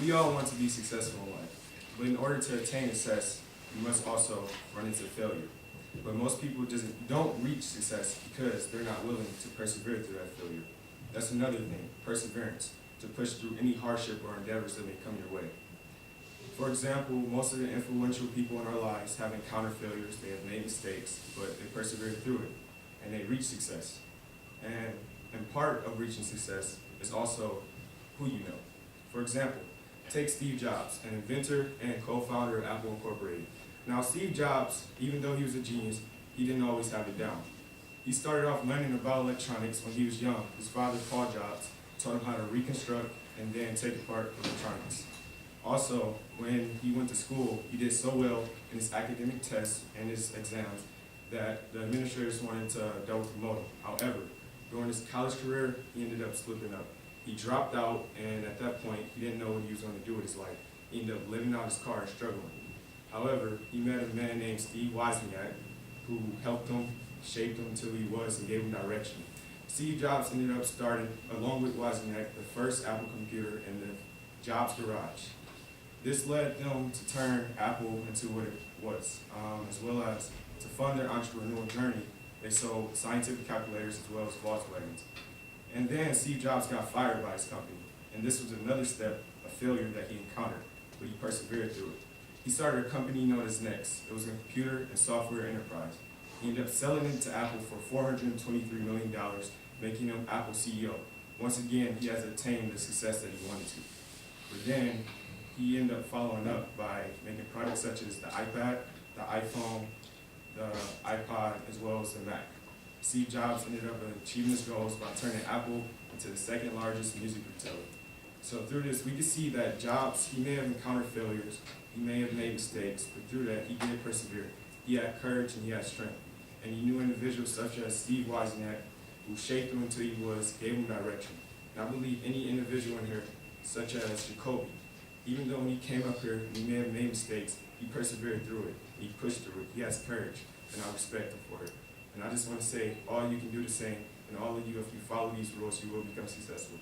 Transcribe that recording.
We all want to be successful in life, but in order to attain success, you must also run into failure. But most people just don't reach success because they're not willing to persevere through that failure. That's another thing, perseverance, to push through any hardship or endeavors that may come your way. For example, most of the influential people in our lives have encountered failures, they have made mistakes, but they persevered through it, and they reached success. And part of reaching success is also who you know. For example, take Steve Jobs, an inventor and co-founder of Apple Incorporated. Now, Steve Jobs, even though he was a genius, he didn't always have it down. He started off learning about electronics when he was young. His father, Paul Jobs, taught him how to reconstruct and then take apart electronics. Also, when he went to school, he did so well in his academic tests and his exams that the administrators wanted to double promote him. However, during his college career, he ended up slipping up. He dropped out, and at that point, he didn't know what he was going to do with his life. He ended up living out his car and struggling. However, he met a man named Steve Wozniak, who helped him, shaped him until he was, and gave him direction. Steve Jobs ended up starting, along with Wozniak, the first Apple computer in the Jobs Garage. This led them to turn Apple into what it was, as well as to fund their entrepreneurial journey. They sold scientific calculators as well as Volkswagens. And then Steve Jobs got fired by his company, and this was another step, a failure that he encountered, but he persevered through it. He started a company known as Next. It was a computer and software enterprise. He ended up selling it to Apple for $423 million, making him Apple CEO. Once again, he has attained the success that he wanted to. But then, he ended up following up by making products such as the iPad, the iPhone, the iPod, as well as the Mac. Steve Jobs ended up achieving his goals by turning Apple into the second largest music retailer. So through this, we can see that Jobs, he may have encountered failures, he may have made mistakes, but through that, he did persevere. He had courage and he had strength. And he knew individuals such as Steve Wozniak, who shaped him until he was, gave him direction. And I believe any individual in here, such as Jacoby, even though when he came up here, he may have made mistakes, he persevered through it, he pushed through it, he has courage, and I respect him for it. And I just want to say, all you can do the same, and all of you, if you follow these rules, you will become successful.